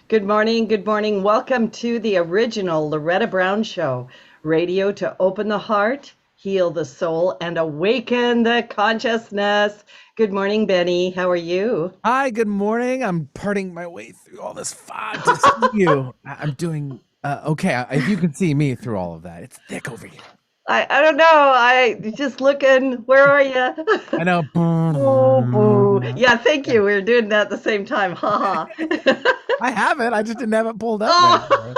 Good morning. Good morning. Welcome to the original Loretta Brown Show, radio to open the heart, heal the soul, and awaken the consciousness. Good morning, Benny. How are you? Hi, good morning. I'm parting my way through all this fog to see you. I'm doing okay. If you can see me through all of that, it's thick over here. I don't know. I just looking. Where are you? I know. Oh, boo. Yeah, thank you. We were doing that at the same time. Ha ha. I have it. I just didn't have it pulled up ready for Oh, us.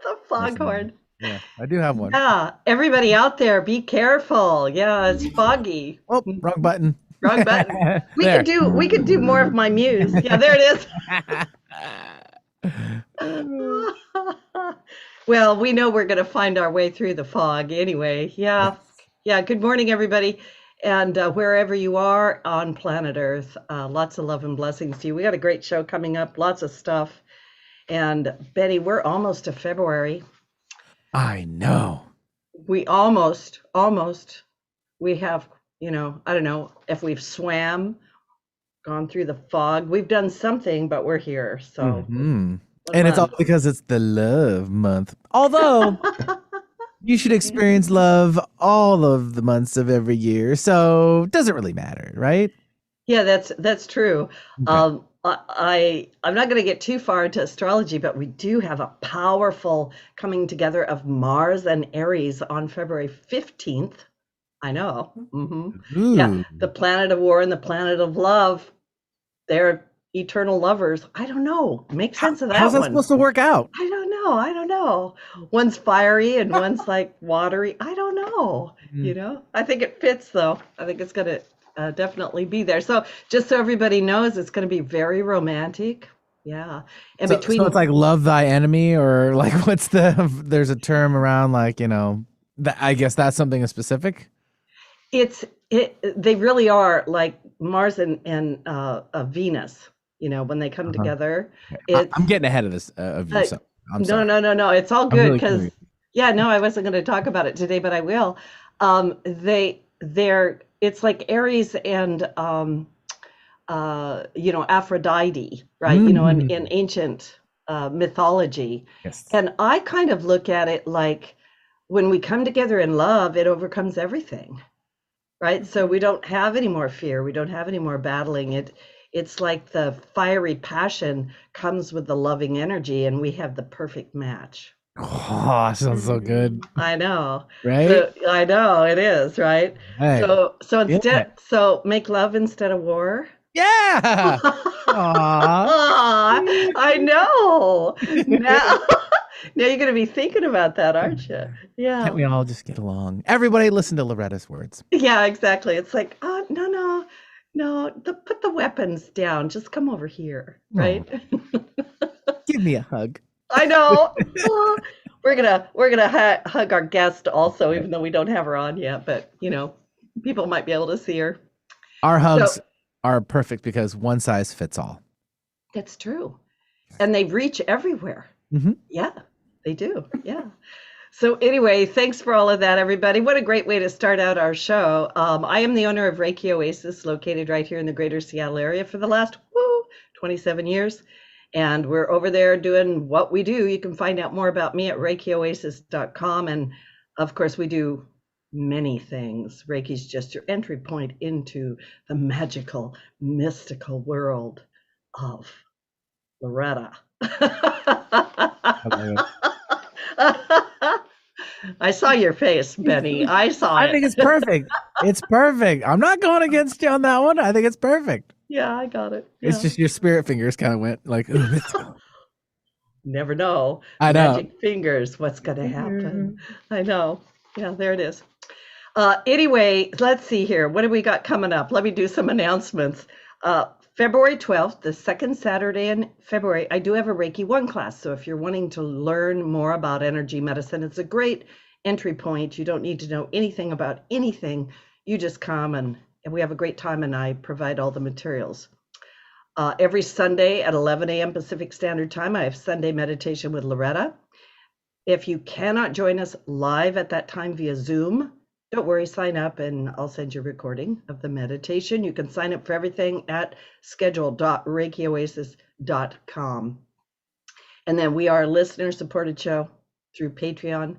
the Yes, foghorn. yeah, I do have one. Yeah, everybody out there, be careful. Yeah, it's foggy. Oh, wrong button. Wrong button. There. We could do more of my muse. Yeah, there it is. Well, we know we're going to find our way through the fog anyway. Yeah. Yes. Yeah. Good morning, everybody. And wherever you are on planet Earth, lots of love and blessings to you. We got a great show coming up, lots of stuff. And Betty, we're almost to February. I know. We we have, I don't know if we've swam, gone through the fog. We've done something, but we're here. So, And it's all because it's the love month. Although you should experience love all of the months of every year. So it doesn't really matter, right? Yeah, that's true. Okay. I'm not going to get too far into astrology, but we do have a powerful coming together of Mars and Aries on February 15th. I know. Yeah, Ooh. the planet of war and the planet of love. They're eternal lovers. I don't know. Make sense of that How's that one. supposed to work out? I don't know. I don't know. One's fiery and one's like watery. I don't know. I think it fits though. I think it's going to definitely be there. So just so everybody knows, it's going to be very romantic. Yeah. And So between it's like love thy enemy, or like there's a term around like, I guess that's something specific. they really are like Mars and Venus, when they come Uh-huh. together. Okay. It's I'm getting ahead of this of you, so I'm no, sorry. no. It's all I'm good really because curious. yeah, no, I wasn't going to talk about it today, but I will. They're it's like Aries and Aphrodite, right? In Mm. ancient mythology. Yes. And I kind of look at it like when we come together in love, it overcomes everything, right? So we don't have any more fear. We don't have any more battling. It's like the fiery passion comes with the loving energy, and we have the perfect match. Oh, sounds so good, I know. right? So I know it is, right? Hey, yeah, So make love instead of war. yeah. Aw. I know. Now, now you're going to be thinking about that, aren't you? Can't Yeah. we all just get along? Everybody listen to Loretta's words. Yeah, exactly. It's like, oh, no, put the weapons down. Just come over here, Oh, right? give me a hug. I know. Oh, we're gonna hug our guest also, even though we don't have her on yet. But people might be able to see her. Our So hugs are perfect because one size fits all. that's true, and they reach everywhere. Hmm. Yeah, they do. Yeah. So anyway, thanks for all of that, everybody. What a great way to start out our show. I am the owner of Reiki Oasis, located right here in the greater Seattle area for the last 27 years. And we're over there doing what we do. You can find out more about me at ReikiOasis.com. And of course, we do many things. Reiki's just your entry point into the magical, mystical world of Loretta. I love it. I saw your face, Benny. I saw I it. think it's perfect. It's perfect. I'm not going against you on that one. I think it's perfect. Yeah, I got it. It's Yeah. just your spirit fingers kind of went like, ooh, mythical. Never know. I know. Magic fingers, what's going to happen? I know. Yeah, there it is. Anyway, let's see here. What do we got coming up? Let me do some announcements. February 12th, the second Saturday in February, I do have a Reiki 1 class. So if you're wanting to learn more about energy medicine, it's a great entry point. You don't need to know anything about anything. You just come and we have a great time, and I provide all the materials. Every Sunday at 11 a.m. Pacific Standard Time, I have Sunday meditation with Loretta. If you cannot join us live at that time via Zoom, don't worry, sign up and I'll send you a recording of the meditation. You can sign up for everything at schedule.reikioasis.com. And then we are a listener-supported show through Patreon.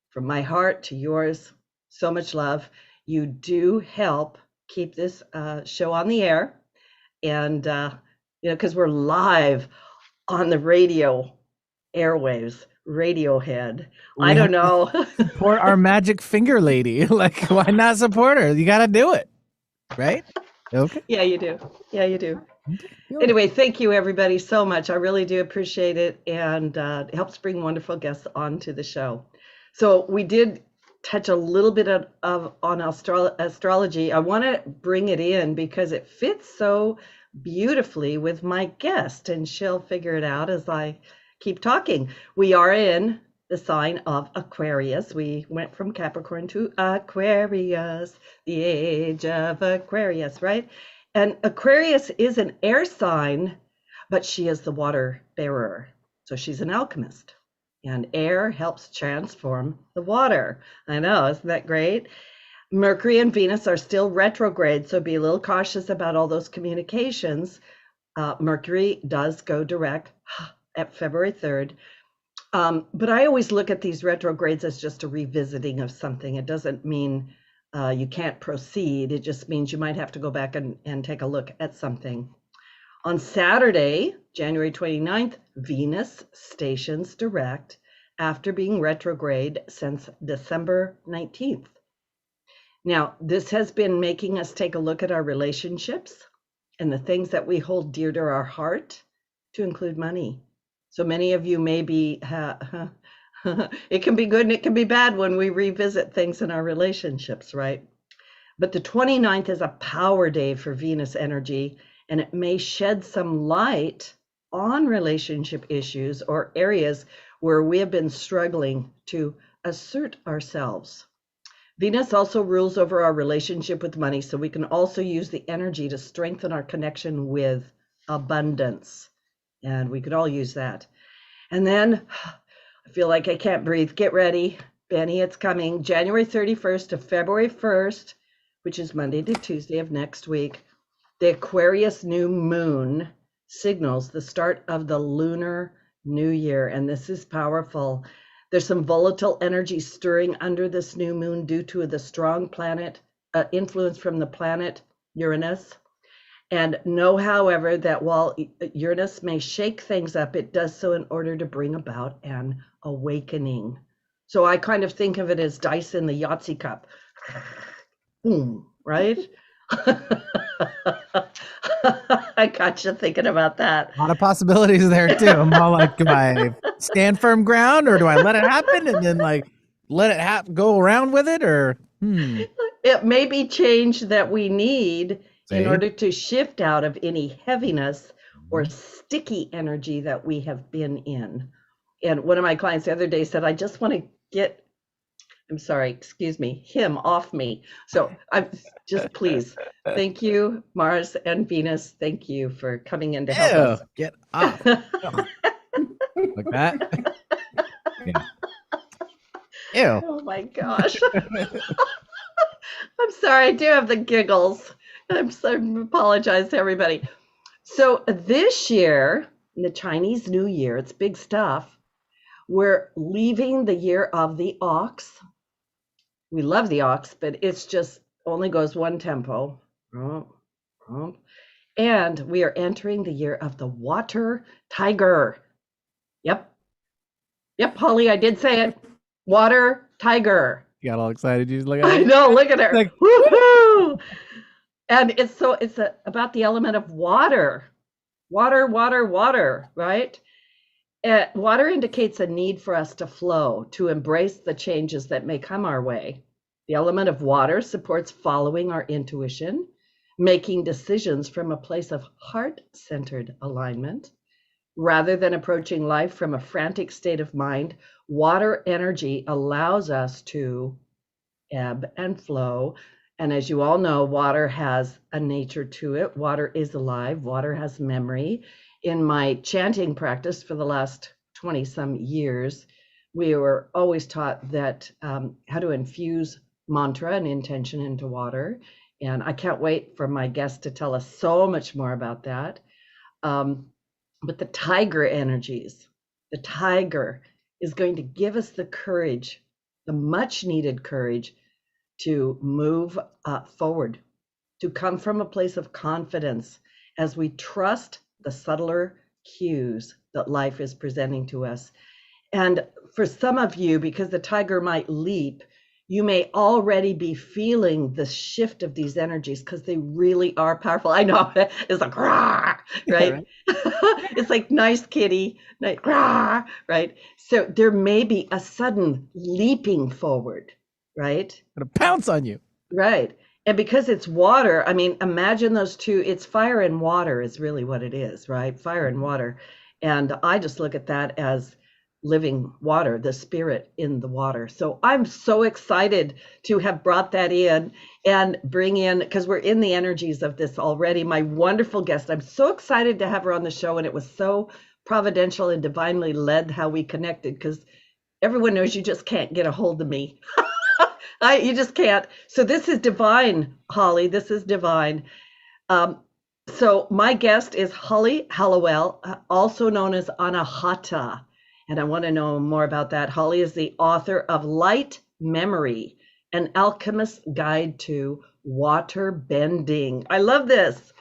From my heart to yours, so much love. You do help keep this show on the air. And, because we're live on the radio airwaves, Radiohead. I don't know. Support our magic finger lady. Like, why not support her? You got to do it. Right? Okay. Yeah, you do. Yeah, you do. Anyway, thank you everybody so much. I really do appreciate it, and it helps bring wonderful guests onto the show. So we did touch a little bit on astrology. I want to bring it in because it fits so beautifully with my guest, and she'll figure it out as I keep talking. We are in the sign of Aquarius. We went from Capricorn to Aquarius, the age of Aquarius, right? And Aquarius is an air sign, but she is the water bearer. So she's an alchemist. And air helps transform the water. I know, isn't that great? Mercury and Venus are still retrograde, so be a little cautious about all those communications. Mercury does go direct at February 3rd. But I always look at these retrogrades as just a revisiting of something. It doesn't mean you can't proceed. It just means you might have to go back and take a look at something. On Saturday, January 29th, Venus stations direct after being retrograde since December 19th. Now, this has been making us take a look at our relationships and the things that we hold dear to our heart, to include money. So many of you may be, it can be good and it can be bad when we revisit things in our relationships, right? But the 29th is a power day for Venus energy, and it may shed some light on relationship issues or areas where we have been struggling to assert ourselves. Venus also rules over our relationship with money, so we can also use the energy to strengthen our connection with abundance. And we could all use that. And then I feel like I can't breathe. Get ready, Benny, it's coming. January 31st to February 1st, which is Monday to Tuesday of next week. The Aquarius New Moon signals the start of the lunar new year, and this is powerful. There's some volatile energy stirring under this new moon due to the strong planet influence from the planet Uranus. And know, however, that while Uranus may shake things up, it does so in order to bring about an awakening. So I kind of think of it as dice in the Yahtzee cup. Boom, right? I got you thinking about that. A lot of possibilities there too. I'm all like, do I stand firm ground, or do I let it happen and then like let it go around with it, or It may be change that we need in order to shift out of any heaviness or sticky energy that we have been in. And one of my clients the other day said, I just want to get, him off me. So I'm just, please, thank you, Mars and Venus. Thank you for coming in to help us. Get off. Like that. Yeah. Ew. Oh my gosh. I'm sorry, I do have the giggles. I apologize to everybody. So this year, in the Chinese New Year, it's big stuff. We're leaving the year of the ox. We love the ox, but it's just only goes one tempo. And we are entering the year of the water tiger. Yep, Holly, I did say it. Water tiger. You got all excited. You just look at I it. know, look at her. Like, woohoo! And it's about the element of water, right? Water indicates a need for us to flow, to embrace the changes that may come our way. The element of water supports following our intuition, making decisions from a place of heart-centered alignment. Rather than approaching life from a frantic state of mind, water energy allows us to ebb and flow. And as you all know, water has a nature to it. Water is alive. Water has memory. In my chanting practice for the last 20 some years, we were always taught that how to infuse mantra and intention into water. And I can't wait for my guest to tell us so much more about that. But the tiger energies the tiger, is going to give us the courage, the much needed courage to move forward, to come from a place of confidence as we trust the subtler cues that life is presenting to us. And for some of you, because the tiger might leap, you may already be feeling the shift of these energies because they really are powerful. I know it's like, rah, right? It's like, nice kitty, like, rah, right? So there may be a sudden leaping forward, right? Gonna pounce on you. Right. And because it's water, I mean, imagine those two, it's fire and water is really what it is, right? Fire and water. And I just look at that as living water, the spirit in the water. So I'm so excited to have brought that in and bring in, because we're in the energies of this already, my wonderful guest. I'm so excited to have her on the show, and it was so providential and divinely led how we connected, because everyone knows you just can't get a hold of me. You just can't. So this is divine, Holly. This is divine. So my guest is Holly Hallowell, also known as Anahata. And I want to know more about that. Holly is the author of Light Memory, an Alchemist's Guide to Waterbending. I love this.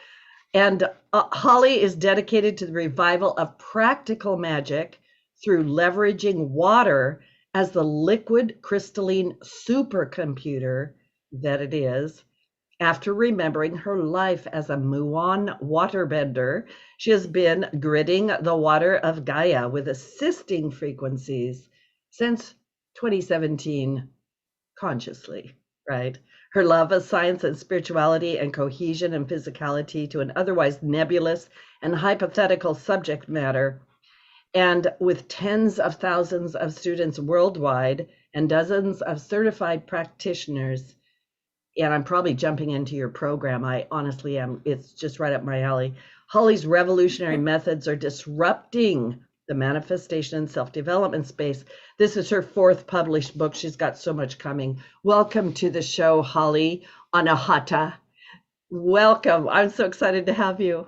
And Holly is dedicated to the revival of practical magic through leveraging water as the liquid crystalline supercomputer that it is. After remembering her life as a Muan Waterbender, she has been gridding the Water of Gaia with assisting frequencies since 2017, consciously, right? Her love of science and spirituality and cohesion and physicality to an otherwise nebulous and hypothetical subject matter. And with tens of thousands of students worldwide and dozens of certified practitioners, and I'm probably jumping into your program. I honestly am. It's just right up my alley. Holly's revolutionary methods are disrupting the manifestation and self-development space. This is her fourth published book. She's got so much coming. Welcome to the show, Holly Anahata. Welcome. I'm so excited to have you.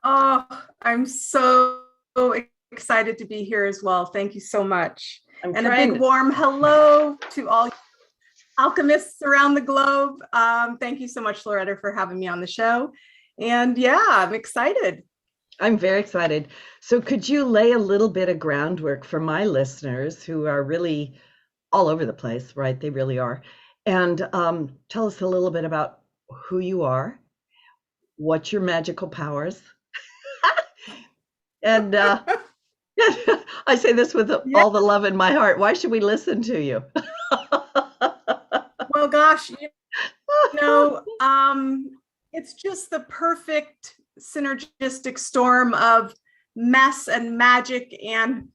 Oh, I'm so excited to be here as well. Thank you so much. A big warm hello to all alchemists around the globe. Thank you so much, Loretta, for having me on the show. And yeah, I'm excited. I'm very excited. So could you lay a little bit of groundwork for my listeners who are really all over the place, right? They really are. And tell us a little bit about who you are, what's your magical powers. And I say this with all the love in my heart. Why should we listen to you? Well, gosh, it's just the perfect synergistic storm of mess and magic and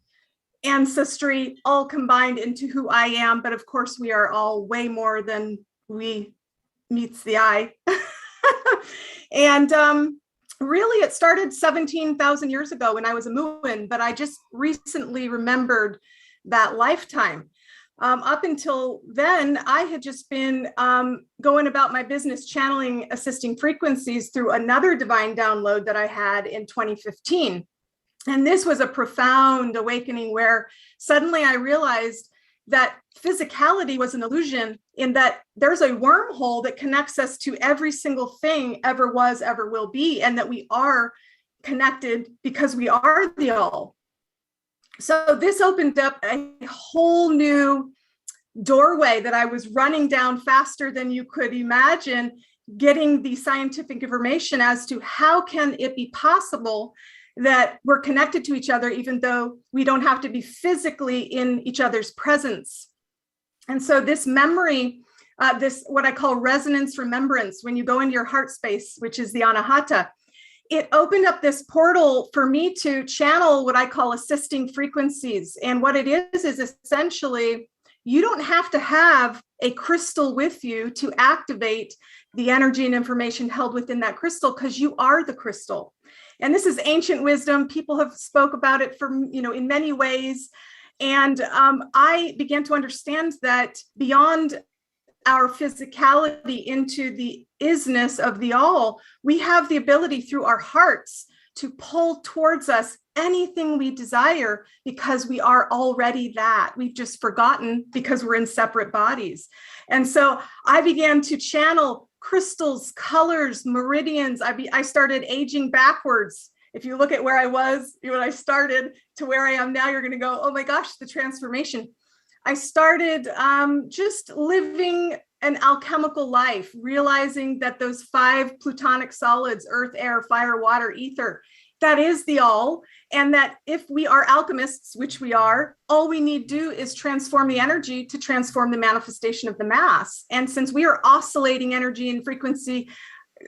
ancestry all combined into who I am. But of course, we are all way more than meets the eye. And really, it started 17,000 years ago when I was a Muan, but I just recently remembered that lifetime. Up until then, I had just been going about my business, channeling assisting frequencies through another divine download that I had in 2015. And this was a profound awakening where suddenly I realized that physicality was an illusion, in that there's a wormhole that connects us to every single thing ever was, ever will be, and that we are connected because we are the all. So this opened up a whole new doorway that I was running down faster than you could imagine, getting the scientific information as to how can it be possible that we're connected to each other, even though we don't have to be physically in each other's presence. And so this memory, this what I call resonance remembrance, when you go into your heart space, which is the Anahata, it opened up this portal for me to channel what I call assisting frequencies. And what it is essentially, you don't have to have a crystal with you to activate the energy and information held within that crystal, because you are the crystal. And this is ancient wisdom. People have spoke about it for, in many ways. And I began to understand that beyond our physicality into the isness of the all, we have the ability through our hearts to pull towards us anything we desire, because we are already that. We've just forgotten because we're in separate bodies. And so I began to channel crystals, colors, meridians. I started aging backwards. If you look at where I was when I started to where I am now, you're going to go, oh my gosh, the transformation. I started just living an alchemical life, realizing that those 5 plutonic solids, earth, air, fire, water, ether, that is the all. And that if we are alchemists, which we are, all we need to do is transform the energy to transform the manifestation of the mass. And since we are oscillating energy and frequency,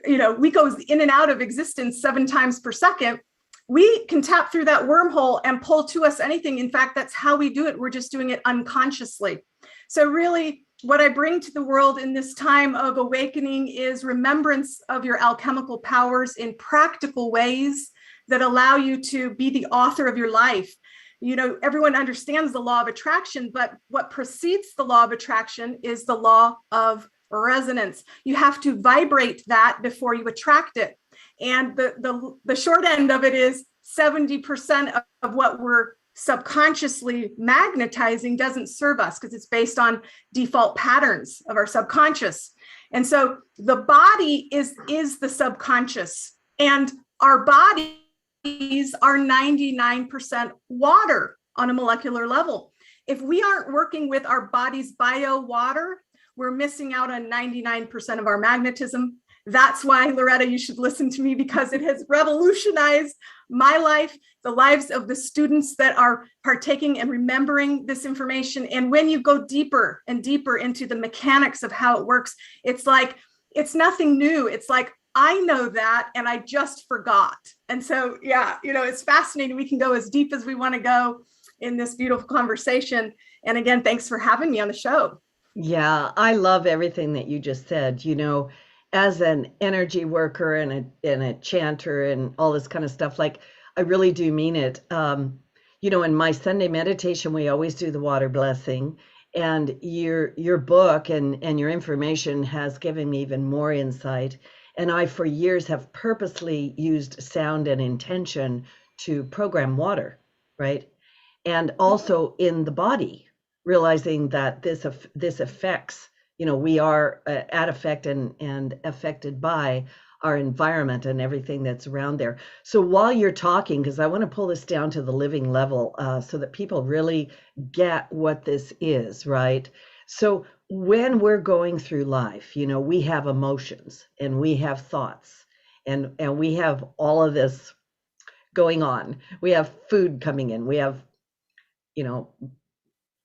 we go in and out of existence 7 times per second, we can tap through that wormhole and pull to us anything. In fact, that's how we do it. We're just doing it unconsciously. So really, what I bring to the world in this time of awakening is remembrance of your alchemical powers in practical ways that allow you to be the author of your life. Everyone understands the law of attraction, but what precedes the law of attraction is the law of resonance. You have to vibrate that before you attract it. And the short end of it is 70% of what we're subconsciously magnetizing doesn't serve us, because it's based on default patterns of our subconscious. And so the body is the subconscious, and our bodies are 99% water on a molecular level. If we aren't working with our body's bio water, we're missing out on 99% of our magnetism. That's why, Loretta, you should listen to me, because it has revolutionized my life, the lives of the students that are partaking and remembering this information. And when you go deeper and deeper into the mechanics of how it works, it's like, it's nothing new. It's like, I know that, and I just forgot. And so, yeah, it's fascinating. We can go as deep as we want to go in this beautiful conversation. And again, thanks for having me on the show. Yeah, I love everything that you just said. As an energy worker and a chanter and all this kind of stuff, like, I really do mean it. In my Sunday meditation, we always do the water blessing, and your book and your information has given me even more insight. And I, for years, have purposely used sound and intention to program water, right? And also in the body, realizing that this affects, we are at effect and affected by our environment and everything that's around there. So while you're talking, because I want to pull this down to the living level so that people really get what this is, right? So when we're going through life, we have emotions and we have thoughts and we have all of this going on. We have food coming in. We have,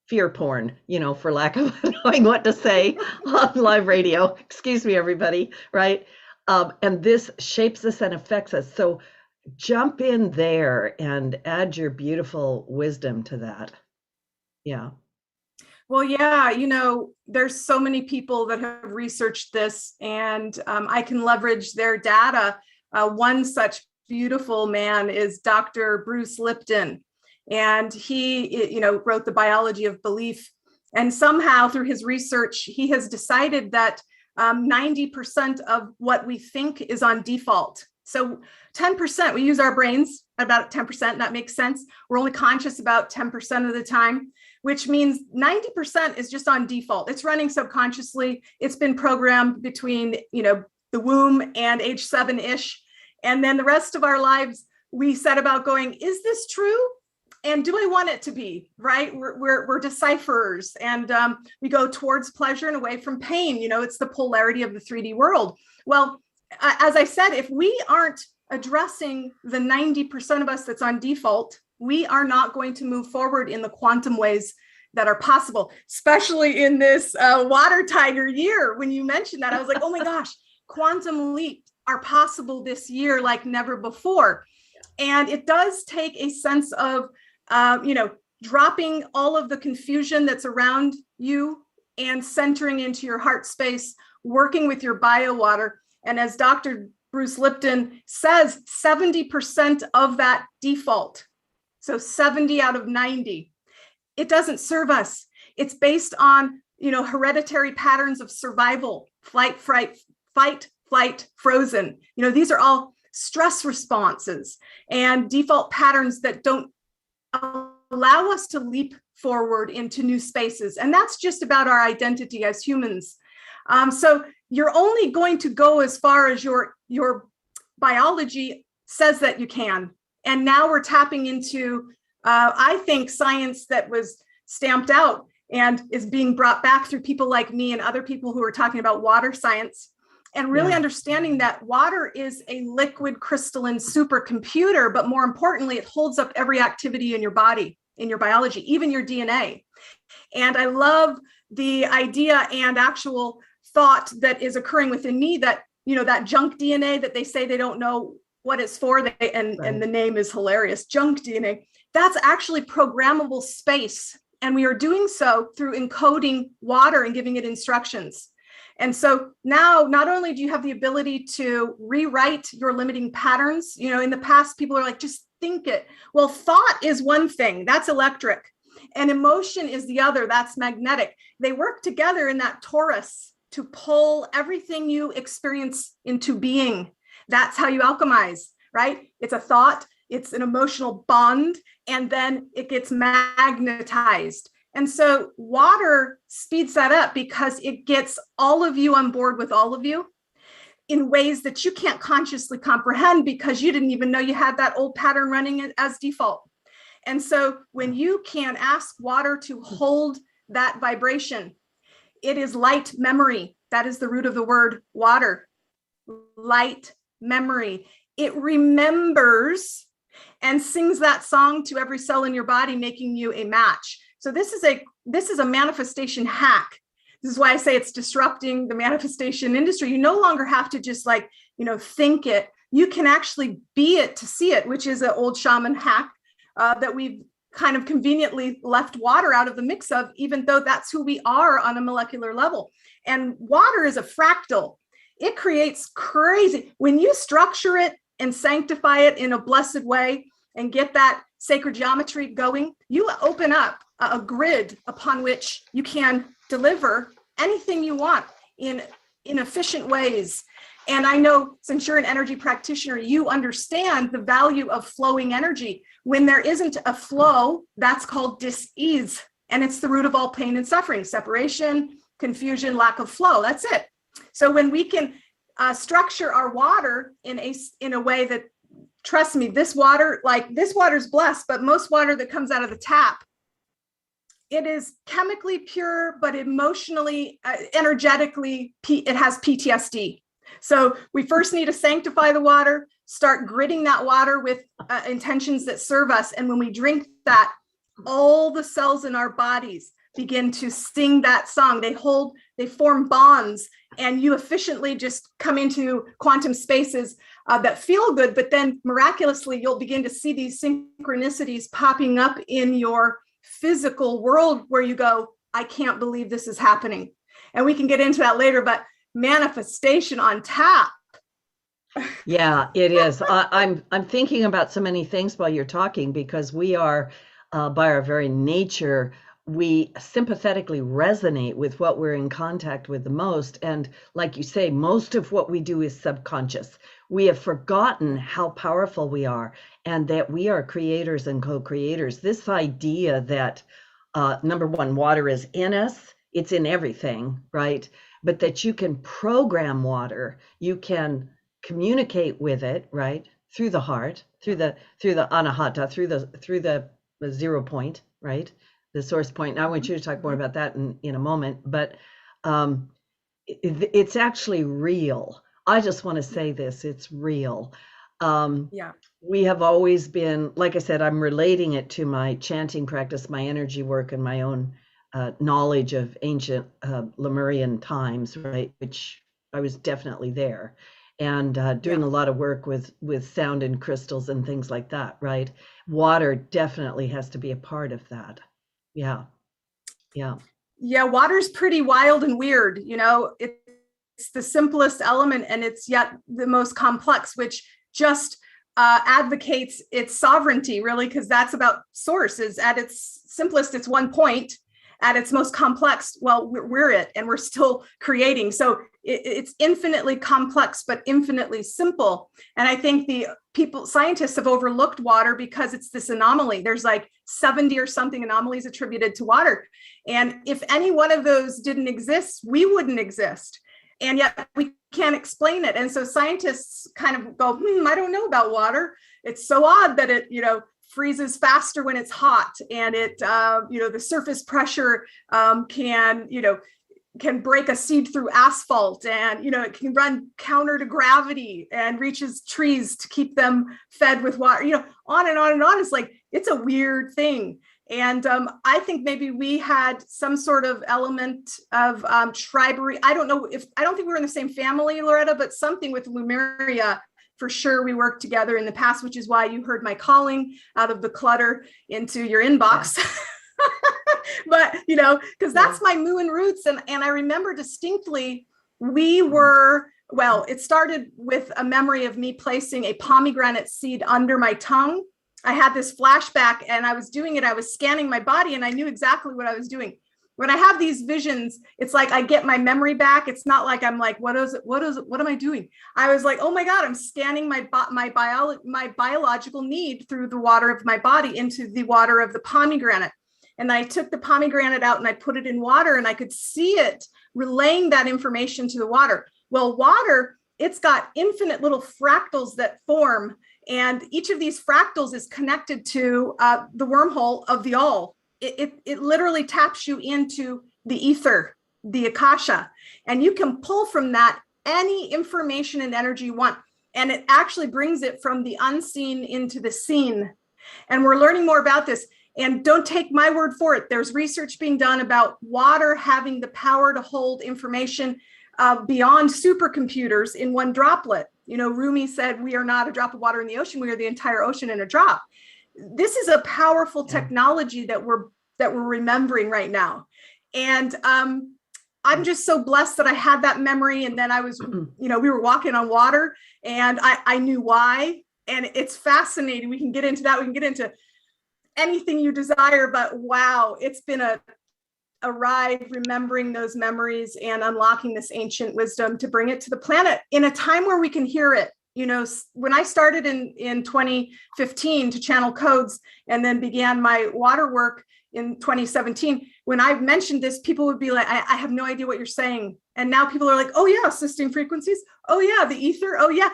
fear porn, for lack of knowing what to say on live radio. Excuse me, everybody, right? And this shapes us and affects us. So jump in there and add your beautiful wisdom to that. Yeah. Well, yeah, there's so many people that have researched this, and I can leverage their data. One such beautiful man is Dr. Bruce Lipton. And he, wrote The Biology of Belief. And somehow through his research, he has decided that 90% of what we think is on default. So 10%, we use our brains about 10%, that makes sense. We're only conscious about 10% of the time, which means 90% is just on default. It's running subconsciously. It's been programmed between, the womb and age 7-ish. And then the rest of our lives, we set about going, is this true? And do I want it to be, right? We're decipherers, and we go towards pleasure and away from pain. It's the polarity of the 3D world. Well, as I said, if we aren't addressing the 90% of us that's on default, we are not going to move forward in the quantum ways that are possible, especially in this water tiger year. When you mentioned that, I was like, oh my gosh, quantum leaps are possible this year like never before. And it does take a sense of dropping all of the confusion that's around you and centering into your heart space, working with your bio water. And as Dr. Bruce Lipton says, 70% of that default, so 70 out of 90, it doesn't serve us. It's based on, hereditary patterns of survival, fight, flight, frozen. These are all stress responses and default patterns that don't allow us to leap forward into new spaces. And that's just about our identity as humans. So you're only going to go as far as your biology says that you can. And now we're tapping into, I think, science that was stamped out and is being brought back through people like me and other people who are talking about water science, and really understanding that water is a liquid crystalline supercomputer, but more importantly, it holds up every activity in your body, in your biology, even your DNA. And I love the idea and actual thought that is occurring within me that, you know, that junk DNA that they say they don't know what it's for, and the name is hilarious, junk DNA, that's actually programmable space. And we are doing so through encoding water and giving it instructions. And so now, not only do you have the ability to rewrite your limiting patterns, you know, in the past, people are like, just think it. Well, thought is one thing, that's electric, and emotion is the other, that's magnetic. They work together in that torus to pull everything you experience into being. That's how you alchemize, right? It's a thought, it's an emotional bond, and then it gets magnetized. And so water speeds that up because it gets all of you on board with all of you in ways that you can't consciously comprehend because you didn't even know you had that old pattern running as default. And so when you can ask water to hold that vibration, it is light memory. That is the root of the word water, light memory. It remembers and sings that song to every cell in your body, making you a match. So this is a manifestation hack. This is why I say it's disrupting the manifestation industry. You no longer have to just think it. You can actually be it to see it, which is an old shaman hack that we've kind of conveniently left water out of the mix of, even though that's who we are on a molecular level. And water is a fractal. It creates crazy, when you structure it and sanctify it in a blessed way and get that sacred geometry going, you open up a grid upon which you can deliver anything you want in efficient ways. And I know, since you're an energy practitioner, you understand the value of flowing energy. When there isn't a flow, that's called dis-ease. And it's the root of all pain and suffering, separation, confusion, lack of flow. That's it. So when we can structure our water in a way that, trust me, this water's blessed, but most water that comes out of the tap, it is chemically pure, but emotionally, energetically, it has PTSD. So we first need to sanctify the water, start gridding that water with intentions that serve us. And when we drink that, all the cells in our bodies begin to sing that song. They form bonds, and you efficiently just come into quantum spaces that feel good, but then miraculously, you'll begin to see these synchronicities popping up in your physical world where you go, I can't believe this is happening. And we can get into that later, but manifestation on tap. Yeah, it is. I'm thinking about so many things while you're talking, because we are, by our very nature, we sympathetically resonate with what we're in contact with the most. And like you say, most of what we do is subconscious. We have forgotten how powerful we are and that we are creators and co-creators. This idea that, number one, water is in us, it's in everything, right? But that you can program water, you can communicate with it, right? Through the heart, through the Anahata, through the 0 point, right? The source point. Now I want you to talk more about that in a moment, but it's actually real. I just want to say this, it's real. We have always been, like I said, I'm relating it to my chanting practice, my energy work, and my own knowledge of ancient Lumerian times, right? Which I was definitely there, and doing a lot of work with sound and crystals and things like that, right? Water definitely has to be a part of that. Yeah. Water's pretty wild and weird. You know, it's the simplest element, and it's yet the most complex, which just advocates its sovereignty, really, because that's about source. Is at its simplest, it's 1 point. at its most complex, well, we're it, and we're still creating. So it's infinitely complex, but infinitely simple. And I think scientists have overlooked water because it's this anomaly. There's like 70 or something anomalies attributed to water. And if any one of those didn't exist, we wouldn't exist. And yet we can't explain it. And so scientists kind of go, I don't know about water. It's so odd that it, freezes faster when it's hot, and it, the surface pressure can break a seed through asphalt, and it can run counter to gravity and reaches trees to keep them fed with water, on and on and on. It's like, it's a weird thing. And I think maybe we had some sort of element of tribery. I don't think we were in the same family, Loretta, but something with Lumeria. For sure, we worked together in the past, which is why you heard my calling out of the clutter into your inbox. Yeah. But, because that's my Muan roots. And I remember distinctly, it started with a memory of me placing a pomegranate seed under my tongue. I had this flashback, and I was doing it. I was scanning my body, and I knew exactly what I was doing. When I have these visions, it's like I get my memory back. It's not like I'm like, what am I doing? I was like, oh my God, I'm scanning my biological need through the water of my body into the water of the pomegranate. And I took the pomegranate out and I put it in water, and I could see it relaying that information to the water. Well, water, it's got infinite little fractals that form, and each of these fractals is connected to the wormhole of the all. It literally taps you into the ether, the akasha, and you can pull from that any information and energy you want. And it actually brings it from the unseen into the seen. And we're learning more about this. And don't take my word for it. There's research being done about water having the power to hold information beyond supercomputers in one droplet. Rumi said, we are not a drop of water in the ocean. We are the entire ocean in a drop. This is a powerful technology that we're remembering right now. And I'm just so blessed that I had that memory. And then I was, we were walking on water, and I knew why. And it's fascinating. We can get into that. We can get into anything you desire, but wow, it's been a ride remembering those memories and unlocking this ancient wisdom to bring it to the planet in a time where we can hear it. When I started in 2015 to channel codes and then began my water work in 2017, when I mentioned this, people would be like, I have no idea what you're saying. And now people are like, oh yeah, assisting frequencies. Oh yeah, the ether. Oh yeah.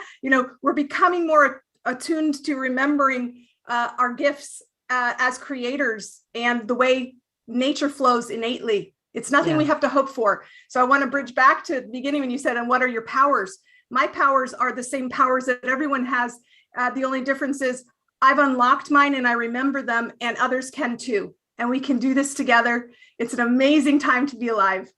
We're becoming more attuned to remembering our gifts as creators and the way nature flows innately. It's nothing we have to hope for. So I want to bridge back to the beginning when you said, and what are your powers? My powers are the same powers that everyone has. The only difference is I've unlocked mine and I remember them, and others can too. And we can do this together. It's an amazing time to be alive.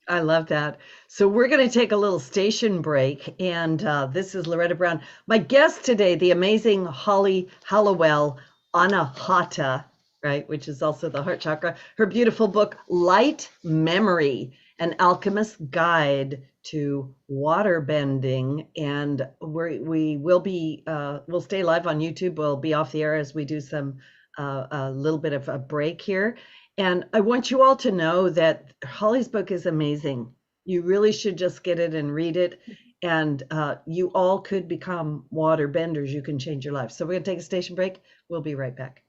I love that. So we're going to take a little station break. And this is Loretta Brown. My guest today, the amazing Holly Hallowell, Anahata, right, which is also the heart chakra. Her beautiful book, Light Memory, an Alchemist's Guide to Waterbending. And we will be, we'll stay live on YouTube. We'll be off the air as we do some, a little bit of a break here. And I want you all to know that Holly's book is amazing. You really should just get it and read it. And you all could become water benders. You can change your life. So we're going to take a station break. We'll be right back.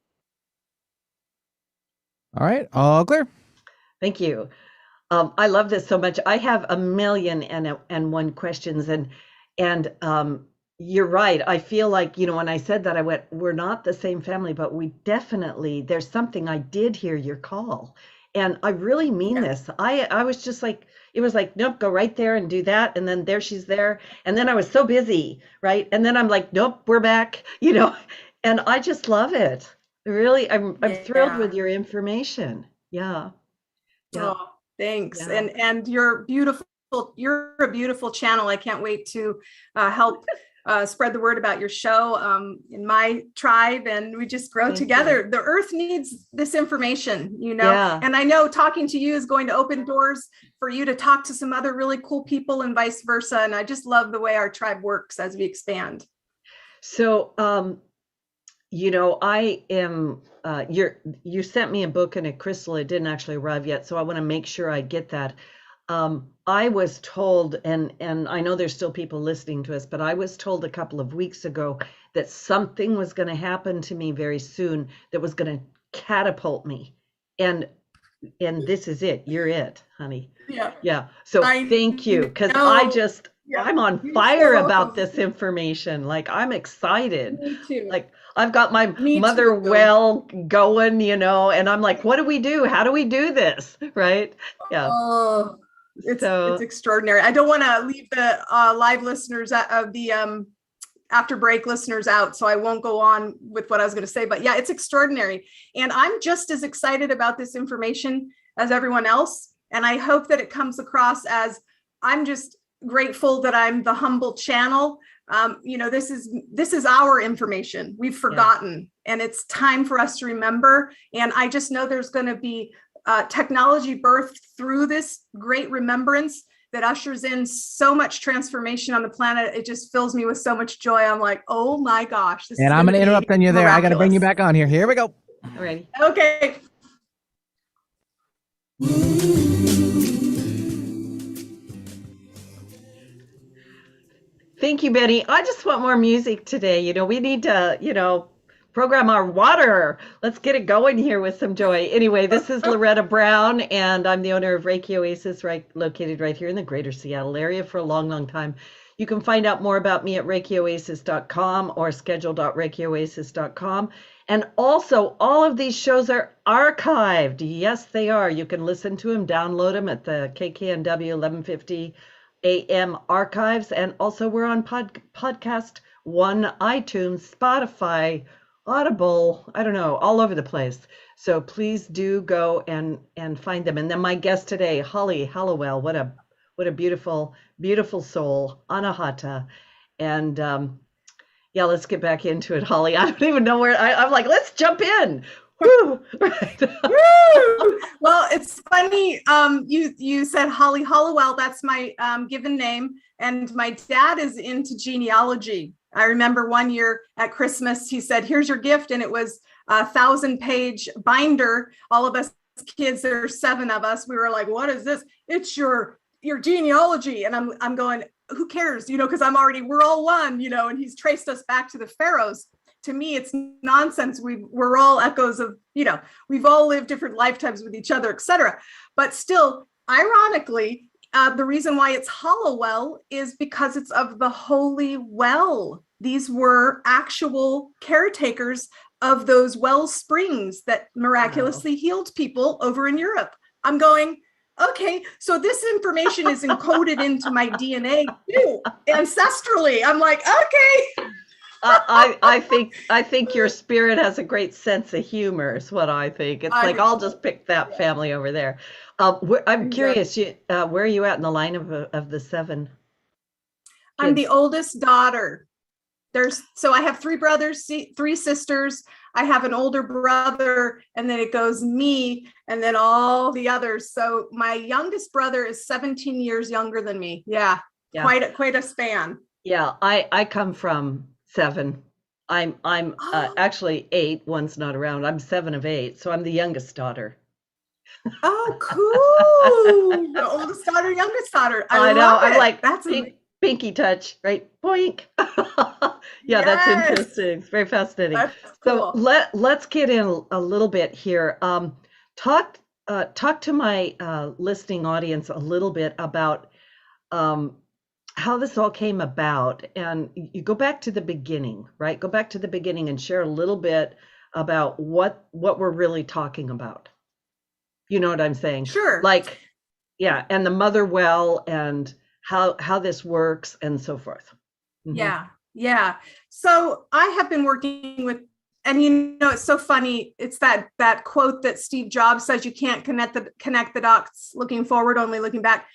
All right, all clear. Thank you. I love this so much. I have a million and one questions, and you're right. I feel like, when I said that, I went, we're not the same family, but we definitely, there's something. I did hear your call, and I really mean this. I was just like, it was like, nope, go right there and do that. And then there she's there. And then I was so busy, right? And then I'm like, nope, we're back, and I just love it. Really, I'm thrilled with your information. Yeah. Oh, thanks. Yeah. And you're beautiful. You're a beautiful channel. I can't wait to help spread the word about your show in my tribe, and we just grow together. The earth needs this information, and I know talking to you is going to open doors for you to talk to some other really cool people and vice versa. And I just love the way our tribe works as we expand. So, I am, you sent me a book and a crystal. It didn't actually arrive yet, so I want to make sure I get that. I was told, and I know there's still people listening to us, but I was told a couple of weeks ago that something was going to happen to me very soon that was going to catapult me. And this is it. You're it, honey. Yeah. Yeah. So thank you, because I'm on fire about this information. Like, I'm excited. Me too. Like, I've got my Me mother too. well going, and I'm like, what do we do? How do we do this? Right? Yeah. Oh, it's extraordinary. I don't want to leave the live listeners of the after break listeners out, so I won't go on with what I was going to say. But yeah, it's extraordinary, and I'm just as excited about this information as everyone else. And I hope that it comes across as I'm just grateful that I'm the humble channel. This is our information. We've forgotten, and it's time for us to remember. And I just know there's going to be technology birthed through this great remembrance that ushers in so much transformation on the planet. It just fills me with so much joy. I'm like, oh my gosh. And I'm going to interrupt on you there. I got to bring you back on here. Here we go. All right. Okay. Thank you, Benny. I just want more music today. We need to, program our water. Let's get it going here with some joy. Anyway, this is Loretta Brown, and I'm the owner of Reiki Oasis, located right here in the greater Seattle area for a long, long time. You can find out more about me at reikioasis.com or schedule.reikioasis.com. And also, all of these shows are archived. Yes, they are. You can listen to them, download them at the KKNW 1150 AM archives. And also, we're on Podcast One, iTunes, Spotify, Audible, I don't know, all over the place. So please do go and find them. And then my guest today, Holly Hallowell, what a beautiful, beautiful soul, Anahata. And let's get back into it, Holly. I don't even know where I'm like, let's jump in. Woo! Right. Woo! Well, it's funny. You said Holly Hallowell. That's my given name. And my dad is into genealogy. I remember one year at Christmas, he said, here's your gift. And it was a 1,000-page binder. All of us kids, there are 7 of us. We were like, what is this? It's your genealogy. And I'm going, who cares? Because we're all one, and he's traced us back to the pharaohs. To me, it's nonsense. We're all echoes of, we've all lived different lifetimes with each other, etc. But still, ironically, the reason why it's Hollowell is because it's of the holy well. These were actual caretakers of those well springs that miraculously healed people over in Europe. I'm going, okay, so this information is encoded into my DNA too, ancestrally. I'm like, okay. I think your spirit has a great sense of humor is what I think. It's like, I'll just pick that family over there. I'm curious, where are you at in the line of the 7 kids? I'm the oldest daughter. So I have 3 brothers, 3 sisters. I have an older brother, and then it goes me, and then all the others. So my youngest brother is 17 years younger than me. Yeah. Quite a span. Yeah, I come from 7. I'm actually 8. One's not around. I'm 7 of 8, so I'm the youngest daughter. Oh, cool! The oldest daughter, youngest daughter. I know. Love it. I'm like, that's pinky touch, right? Boink. Yeah, That's interesting. It's very fascinating. That's cool. So let's get in a little bit here. Talk to my listening audience a little bit about how this all came about, and you go back to the beginning, right? Go back to the beginning and share a little bit about what we're really talking about. You know what I'm saying? Sure. Like, yeah, and the mother well, and how this works, and so forth. Mm-hmm. Yeah. So I have been working with, and it's so funny. It's that quote that Steve Jobs says: "You can't connect the dots looking forward, only looking back."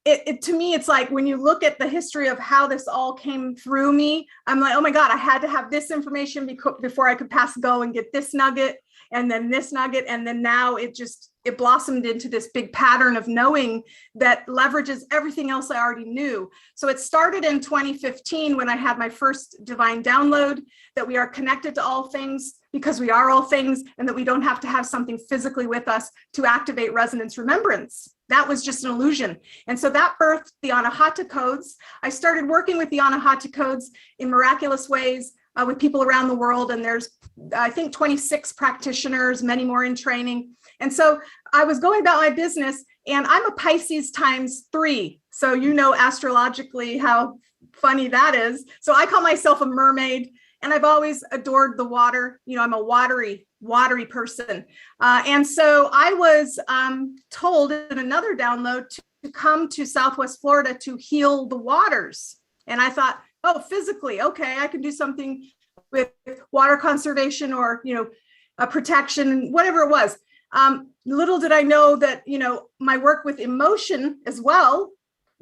It to me, it's like when you look at the history of how this all came through me, I'm like, oh my God, I had to have this information before I could pass go and get this nugget. and then this nugget. And then now it blossomed into this big pattern of knowing that leverages everything else I already knew. So it started in 2015 when I had my first divine download that we are connected to all things because we are all things, and that we don't have to have something physically with us to activate resonance remembrance. That was just an illusion. And so that birthed the Anahata Codes. I started working with the Anahata Codes in miraculous ways with people around the world. And there's, I think, 26 practitioners, many more in training. And so I was going about my business, and I'm a Pisces × 3. So you know astrologically how funny that is. So I call myself a mermaid, and I've always adored the water. You know, I'm a watery person. And so I was told in another download to come to Southwest Florida to heal the waters. And I thought, oh, physically, okay, I can do something with water conservation or, protection, whatever it was. Little did I know that, my work with emotion as well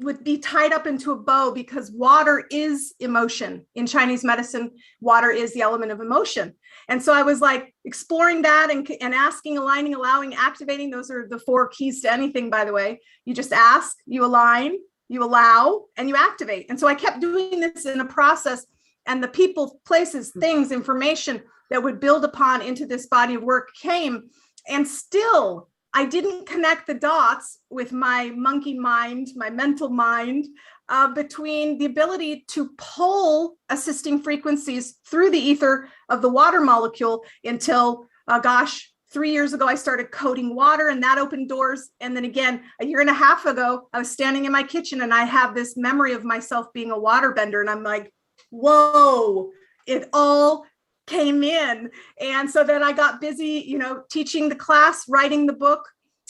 would be tied up into a bow, because water is emotion. In Chinese medicine, water is the element of emotion. And so I was like exploring that and asking, aligning, allowing, activating. Those are the 4 keys to anything, by the way. You just ask, you align, you allow, and you activate. And so I kept doing this in a process, and the people, places, things, information that would build upon into this body of work came. And still, I didn't connect the dots with my monkey mind, my mental mind, between the ability to pull assisting frequencies through the ether of the water molecule until, 3 years ago, I started coding water, and that opened doors. And then again, a year and a half ago, I was standing in my kitchen, and I have this memory of myself being a waterbender. And I'm like, whoa, it all came in. And so then I got busy, teaching the class, writing the book,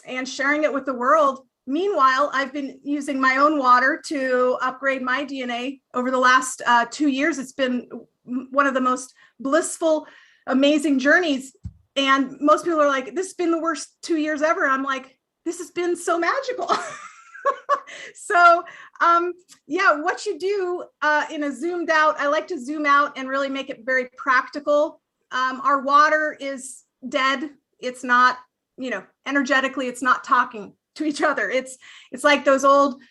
and sharing it with the world. Meanwhile, I've been using my own water to upgrade my DNA over the last 2 years. It's been one of the most blissful, amazing journeys. And most people are like, this has been the worst 2 years ever. I'm like, this has been so magical. So, what you do in a zoomed out, I like to zoom out and really make it very practical. Our water is dead. It's not, energetically, it's not talking to each other. It's like those old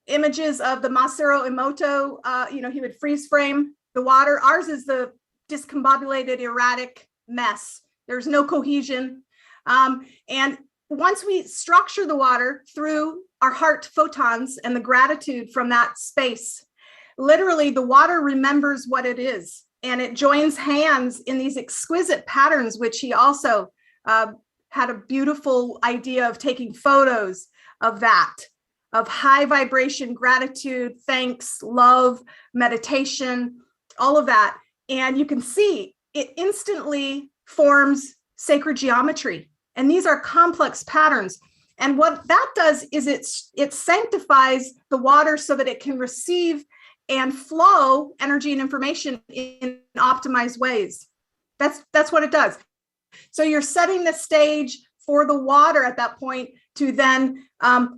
images of the Masaru Emoto. He would freeze frame the water. Ours is the discombobulated, erratic mess. There's no cohesion. And once we structure the water through our heart photons and the gratitude from that space, literally the water remembers what it is, and it joins hands in these exquisite patterns, which he also had a beautiful idea of taking photos of that, of high vibration, gratitude, thanks, love, meditation, all of that. And you can see it instantly forms sacred geometry. And these are complex patterns. And what that does is it sanctifies the water so that it can receive and flow energy and information in optimized ways. That's what it does. So you're setting the stage for the water at that point to then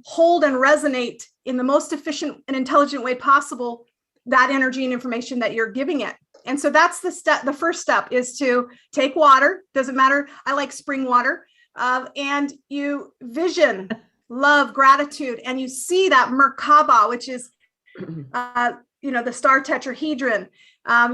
hold and resonate in the most efficient and intelligent way possible that energy and information that you're giving it. And so that's the step. The first step is to take water. Doesn't matter. I like spring water. And you vision, love, gratitude, and you see that Merkaba, which is, the star tetrahedron.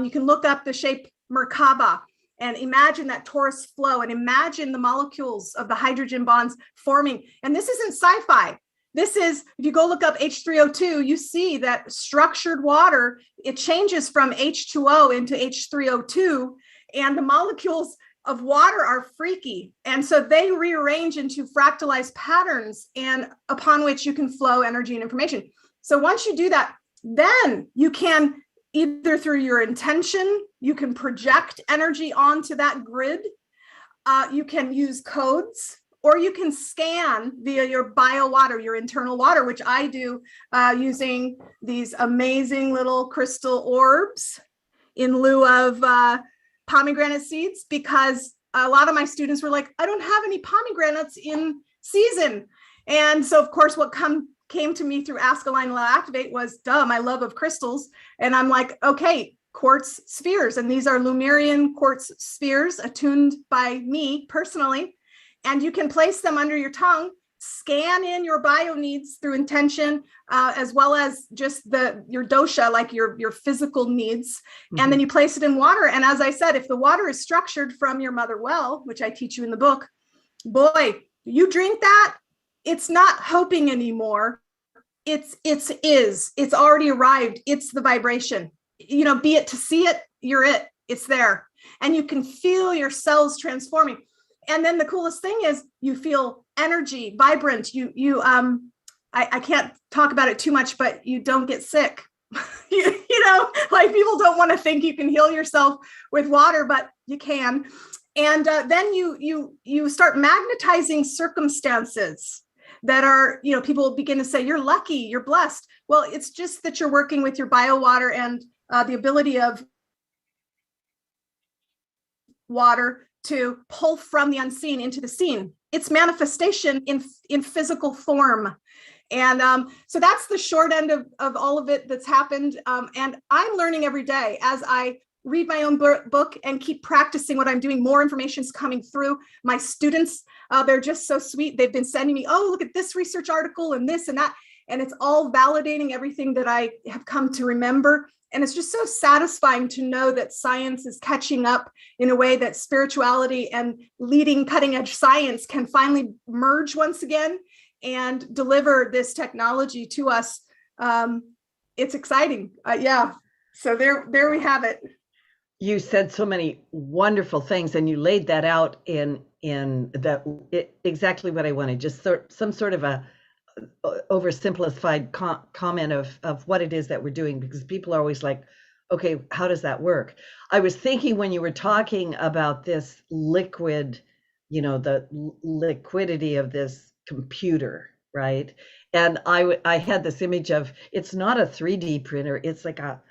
You can look up the shape Merkaba and imagine that torus flow, and imagine the molecules of the hydrogen bonds forming. And this isn't sci-fi. This is, if you go look up H3O2, you see that structured water, it changes from H2O into H3O2, and the molecules of water are freaky. And so they rearrange into fractalized patterns, and upon which you can flow energy and information. So once you do that, then you can either through your intention, you can project energy onto that grid. You can use codes, or you can scan via your bio water, your internal water, which I do using these amazing little crystal orbs in lieu of pomegranate seeds, because a lot of my students were like, I don't have any pomegranates in season. And so, of course, what came to me through Ask, Align, Allow, Activate was, my love of crystals. And I'm like, okay, quartz spheres. And these are Lumerian quartz spheres attuned by me personally. And you can place them under your tongue, scan in your bio needs through intention, as well as just your dosha, like your physical needs. And then you place it in water. And as I said, if the water is structured from your mother well, which I teach you in the book, boy, you drink that, it's not hoping anymore. It's already arrived. It's the vibration, be it to see it, you're it, it's there. And you can feel your cells transforming. And then the coolest thing is you feel energy, vibrant. I can't talk about it too much, but you don't get sick. Like people don't want to think you can heal yourself with water, but you can. And then you start magnetizing circumstances that are, people begin to say, you're lucky, you're blessed. Well, it's just that you're working with your bio water and the ability of water to pull from the unseen into the seen. It's manifestation in physical form. And so that's the short end of all of it that's happened. And I'm learning every day as I read my own book and keep practicing what I'm doing. More information's coming through. My students, they're just so sweet. They've been sending me, oh, look at this research article and this and that. And it's all validating everything that I have come to remember. And it's just so satisfying to know that science is catching up in a way that spirituality and leading cutting edge science can finally merge once again and deliver this technology to us. It's exciting. Yeah. So there we have it. You said so many wonderful things, and you laid that out in exactly what I wanted. Just some sort of a oversimplified comment of what it is that we're doing, because people are always like, okay, how does that work? I was thinking when you were talking about this liquid, the liquidity of this computer, right? And I had this image of, it's not a 3D printer, it's like a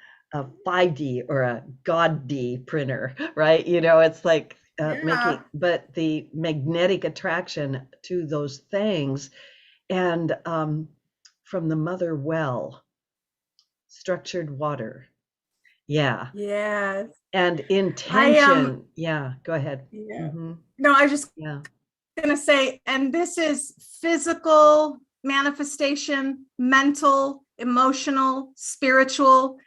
5D or a God D printer, right? It's like making, but the magnetic attraction to those things. And from the mother well, structured water. Yeah. Yes. And intention. Yeah, go ahead. Yeah. Mm-hmm. No, I was just going to say, and this is physical manifestation, mental, emotional, spiritual.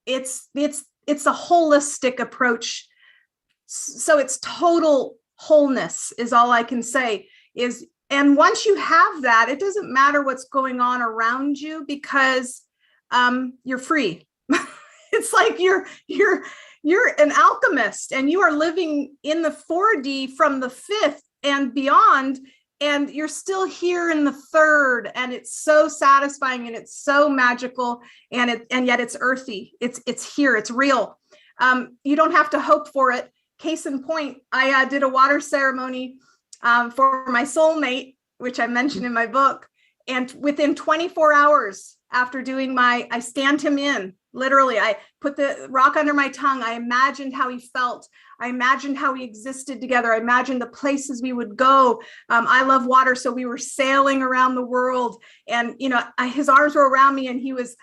It's a holistic approach. So it's total wholeness is all I can say and once you have that, it doesn't matter what's going on around you because you're free. It's like you're an alchemist and you are living in the 4D from the 5th and beyond, and you're still here in the 3rd, and it's so satisfying and it's so magical, and yet it's earthy. It's here. It's real. You don't have to hope for it. Case in point, I did a water ceremony for my soulmate, which I mentioned in my book. And within 24 hours after doing I stand him in, literally, I put the rock under my tongue. I imagined how he felt. I imagined how we existed together. I imagined the places we would go. I love water. So we were sailing around the world, and, his arms were around me, and he was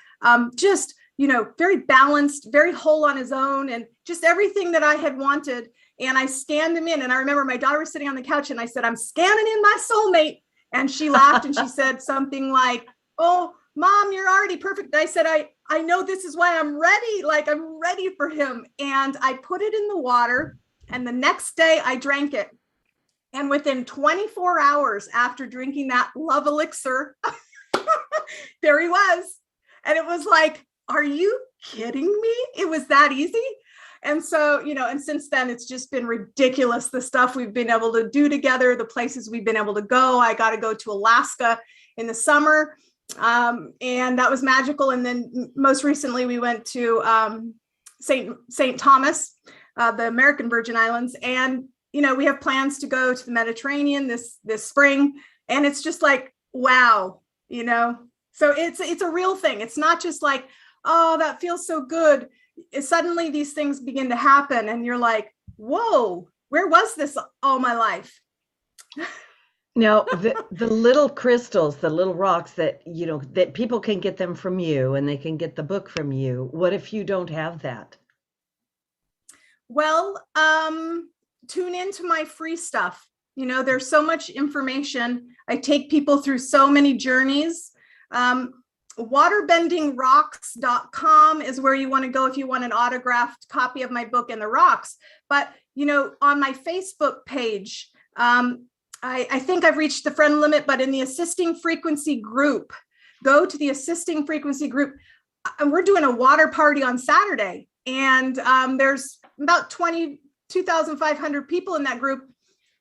just, very balanced, very whole on his own, and just everything that I had wanted. And I scanned him in. And I remember my daughter was sitting on the couch, and I said, I'm scanning in my soulmate. And she laughed and she said something like, oh, Mom, you're already perfect. And I said, I know this is why I'm ready. Like, I'm ready for him. And I put it in the water. And the next day I drank it. And within 24 hours after drinking that love elixir, there he was. And it was like, are you kidding me? It was that easy. And so, and since then, it's just been ridiculous, the stuff we've been able to do together, the places we've been able to go. I got to go to Alaska in the summer, and that was magical. And then most recently, we went to St. Thomas, the American Virgin Islands. And, we have plans to go to the Mediterranean this spring. And it's just like, wow, so it's a real thing. It's not just like, oh, that feels so good. Suddenly these things begin to happen and you're like, whoa, where was this all my life? Now, the little crystals, the little rocks that, that people can get them from you and they can get the book from you. What if you don't have that? Well, tune into my free stuff. You know, there's so much information. I take people through so many journeys. Waterbendingrocks.com is where you want to go if you want an autographed copy of my book and the rocks. But, you know, on my Facebook page, I think I've reached the friend limit, but in the assisting frequency group, go to the assisting frequency group. We're doing a water party on Saturday, and there's about 22,500 people in that group,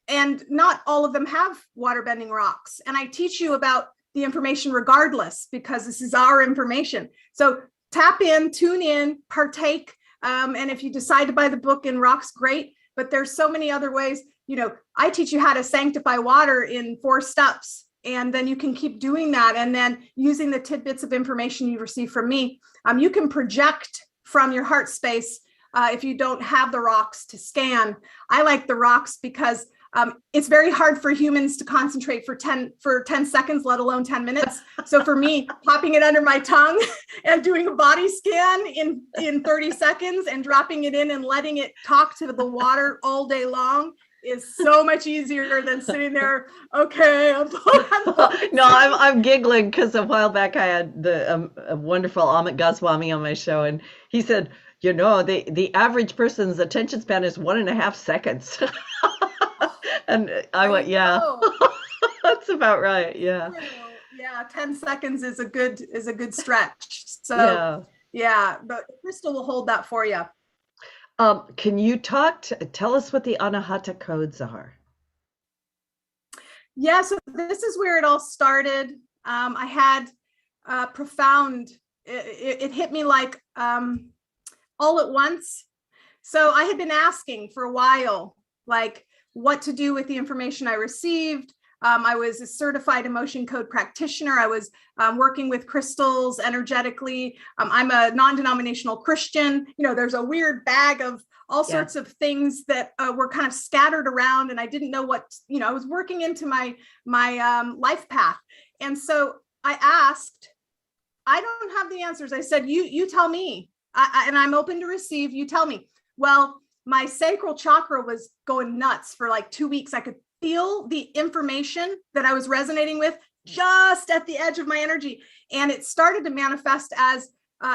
and not all of them have waterbending rocks. And I teach you about the information regardless, because this is our information. So tap in, tune in, partake. And if you decide to buy the book and rocks, great. But there's so many other ways. You know, I teach you how to sanctify water in 4 steps. And then you can keep doing that. And then using the tidbits of information you receive from me, you can project from your heart space if you don't have the rocks to scan. I like the rocks because it's very hard for humans to concentrate for 10 seconds, let alone 10 minutes. So for me, popping it under my tongue and doing a body scan in 30 seconds and dropping it in and letting it talk to the water all day long is so much easier than sitting there. Okay, I'm giggling because a while back I had the wonderful Amit Goswami on my show, and he said, you know, the average person's attention span is 1.5 seconds. And I went, yeah, that's about right. Yeah. Yeah. 10 seconds is a good stretch. So yeah, but crystal will hold that for you. Can you tell us what the Anahata Codes are? Yeah, so this is where it all started. I had profound, it hit me like all at once. So I had been asking for a while, like, what to do with the information I received. I was a certified emotion code practitioner. I was working with crystals energetically. I'm a non-denominational Christian. You know, there's a weird bag of all sorts of things that were kind of scattered around, and I didn't know what, you know, I was working into my life path. And so I asked, I don't have the answers. I said, you tell me, and I'm open to receive, you tell me. Well, my sacral chakra was going nuts for like 2 weeks. I could feel the information that I was resonating with just at the edge of my energy. And it started to manifest as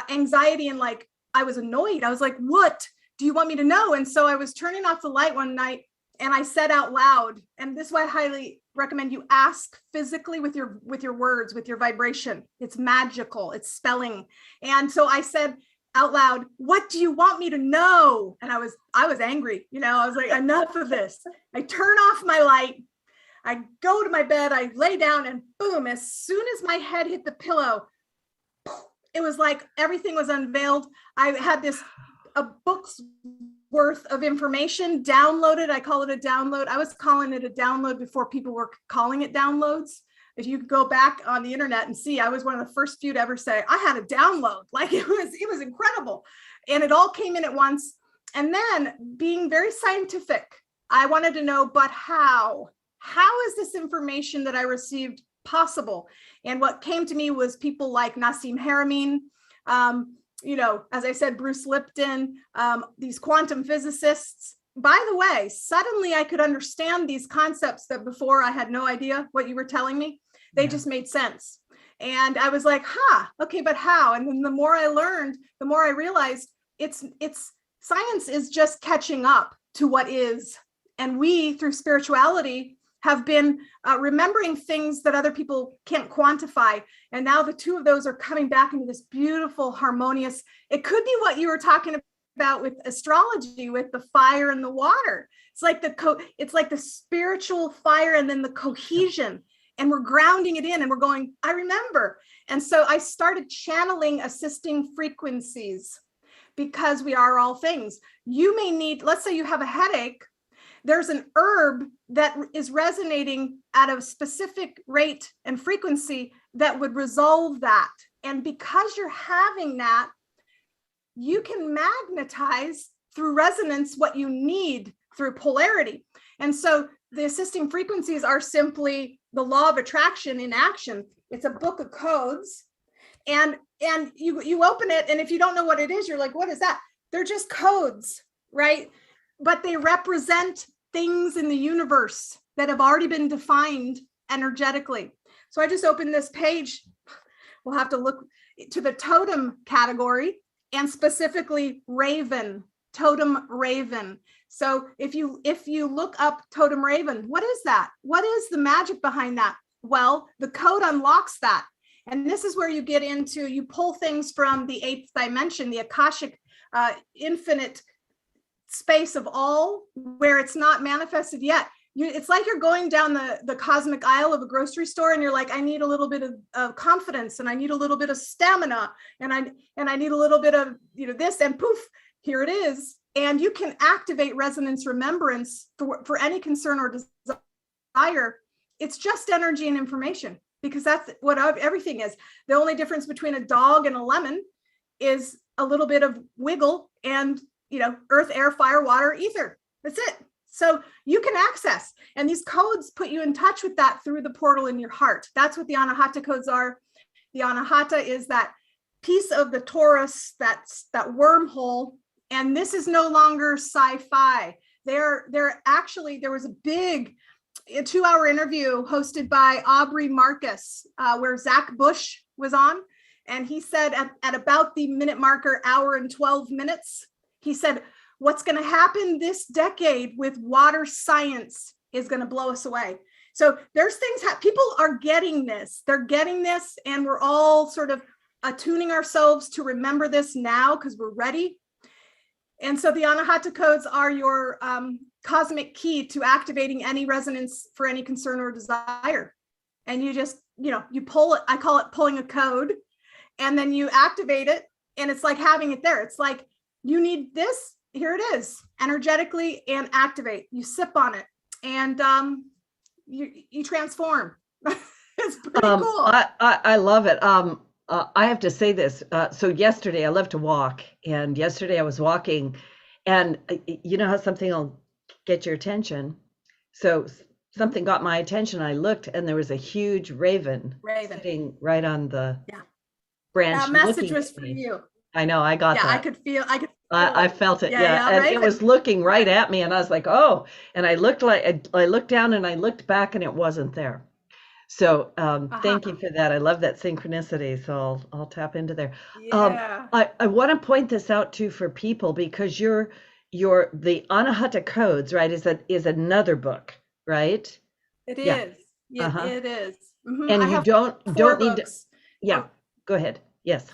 anxiety, and like, I was annoyed. I was like, what do you want me to know? And so I was turning off the light one night and I said out loud, and this is why I highly recommend you ask physically with your words, with your vibration. It's magical, it's spelling. And so I said out loud, what do you want me to know? And I was angry. You know, I was like, enough of this. I turn off my light. I go to my bed. I lay down, and boom, as soon as my head hit the pillow, it was like everything was unveiled. I had a book's worth of information downloaded. I call it a download. I was calling it a download before people were calling it downloads. If you go back on the internet and see, I was one of the first few to ever say I had a download. Like, it was incredible. And it all came in at once. And then, being very scientific, I wanted to know, but how is this information that I received possible? And what came to me was people like Nassim Haramein, you know, as I said, Bruce Lipton, these quantum physicists. By the way, suddenly I could understand these concepts that before I had no idea what you were telling me. They just made sense. And I was like, okay, but how? And then the more I learned, the more I realized it's science is just catching up to what is. And we, through spirituality, have been remembering things that other people can't quantify. And now the two of those are coming back into this beautiful, harmonious, it could be what you were talking about with astrology, with the fire and the water. It's like the spiritual fire and then the cohesion, and we're grounding it in and we're going, I remember. And so I started channeling assisting frequencies, because we are all things. You may need, let's say you have a headache, there's an herb that is resonating at a specific rate and frequency that would resolve that. And because you're having that, you can magnetize through resonance what you need through polarity. And so the assisting frequencies are simply the law of attraction in action. It's a book of codes, and you open it, and if you don't know what it is, you're like, what is that? They're just codes, right? but they represent things in the universe that have already been defined energetically. So I just opened this page. We'll have to look to the totem category, and specifically raven, totem raven. So if you look up totem raven, what is that? What is the magic behind that? Well, the code unlocks that. And this is where you get into, you pull things from the 8th dimension, the Akashic infinite space of all, where it's not manifested yet. It's like you're going down the cosmic aisle of a grocery store, and you're like, I need a little bit of confidence, and I need a little bit of stamina, and I need a little bit of this, and poof, here it is. And you can activate resonance remembrance for any concern or desire. It's just energy and information, because that's what everything is. The only difference between a dog and a lemon is a little bit of wiggle and earth, air, fire, water, ether. That's it. So you can access, and these codes put you in touch with that through the portal in your heart. That's what the Anahata codes are. The Anahata is that piece of the torus, that's that wormhole. And this is no longer sci-fi. They're actually, there was a big 2-hour interview hosted by Aubrey Marcus, where Zach Bush was on. And he said at about the minute marker, hour and 12 minutes, he said, what's going to happen this decade with water science is going to blow us away. So there's things, people are getting this. They're getting this, and we're all sort of attuning ourselves to remember this now because we're ready. And so the Anahata codes are your cosmic key to activating any resonance for any concern or desire. And you just, you pull it, I call it pulling a code, and then you activate it, and it's like having it there. It's like, you need this, here it is, energetically, and activate. You sip on it, and you transform. It's pretty cool. I love it. I have to say this. So yesterday, I love to walk, and yesterday I was walking, and you know how something will get your attention. So something got my attention. I looked, and there was a huge raven sitting right on the branch. That message was for you. I know. I got that. I could feel. I felt it. Yeah. And it was looking right at me, and I was like, oh. And I looked down, and I looked back, and it wasn't there. So thank you for that. I love that synchronicity. So I'll tap into there. Yeah. I want to point this out too for people, because the Anahata Codes, right, is another book, right? It is. Yeah, it is. Mm-hmm. And you don't need to. Yeah. Oh. Go ahead. Yes.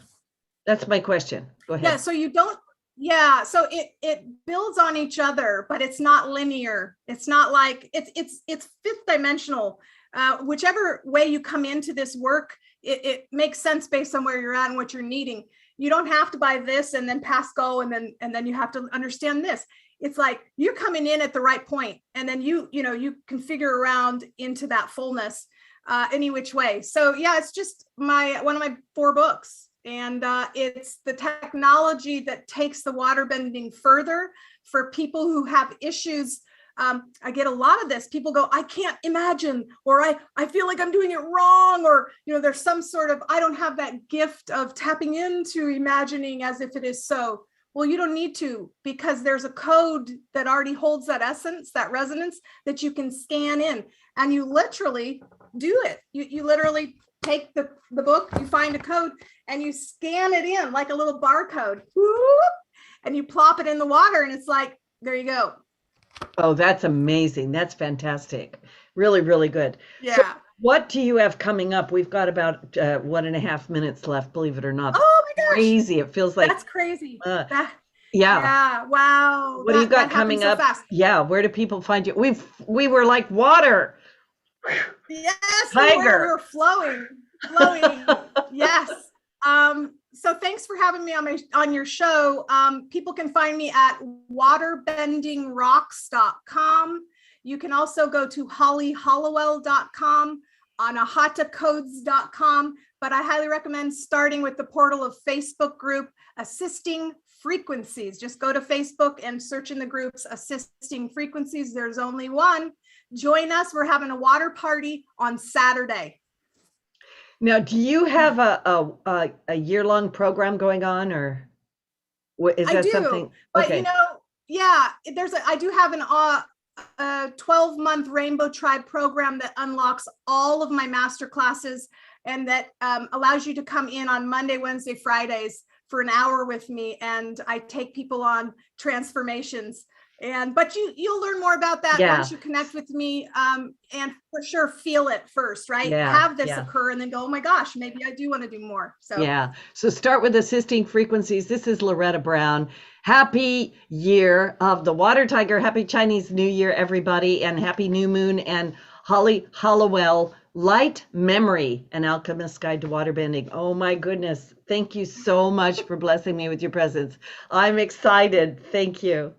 That's my question. Go ahead. Yeah. So you don't. Yeah. So it builds on each other, but it's not linear. It's not like it's fifth dimensional. Whichever way you come into this work, it makes sense based on where you're at and what you're needing. You don't have to buy this and then pass go and then you have to understand this. It's like you're coming in at the right point, and then you can figure around into that fullness any which way. So yeah, it's just one of my 4 books. And it's the technology that takes the waterbending further for people who have issues. I get a lot of this. People go, I can't imagine, or I feel like I'm doing it wrong, or there's some sort of, I don't have that gift of tapping into imagining as if it is so. Well, you don't need to, because there's a code that already holds that essence, that resonance, that you can scan in, and you literally do it. You literally take the book, you find a code, and you scan it in like a little barcode, whoop, and you plop it in the water, and it's like, there you go. Oh, that's amazing. That's fantastic. Really, really good. Yeah. So what do you have coming up? We've got about 1.5 minutes left, believe it or not. Oh my gosh. Crazy. It feels like. That's crazy. Yeah. Yeah. Wow. What do you got coming up? So yeah. Where do people find you? We were like water. Yes. Tiger. We were flowing. Yes. So thanks for having me on your show. People can find me at waterbendingrocks.com. You can also go to hollyhallowell.com, anahatacodes.com, but I highly recommend starting with the portal of Facebook group Assisting Frequencies. Just go to Facebook and search in the groups Assisting Frequencies. There's only one. Join us. We're having a water party on Saturday. Now, do you have a year-long program going on, or is that something? But okay. I do have a 12-month Rainbow Tribe program that unlocks all of my master classes and that allows you to come in on Monday, Wednesday, Fridays for an hour with me, and I take people on transformations. But you'll learn more about that once you connect with me, and for sure feel it first, right? Have this occur and then go, oh my gosh, maybe I do want to do more. So start with assisting frequencies. This is Loretta Brown. Happy year of the Water Tiger. Happy Chinese New Year, everybody, and happy new moon. And Holly Hallowell, Light Memory, an Alchemist Guide to Waterbending. Oh my goodness. Thank you so much for blessing me with your presence. I'm excited. Thank you.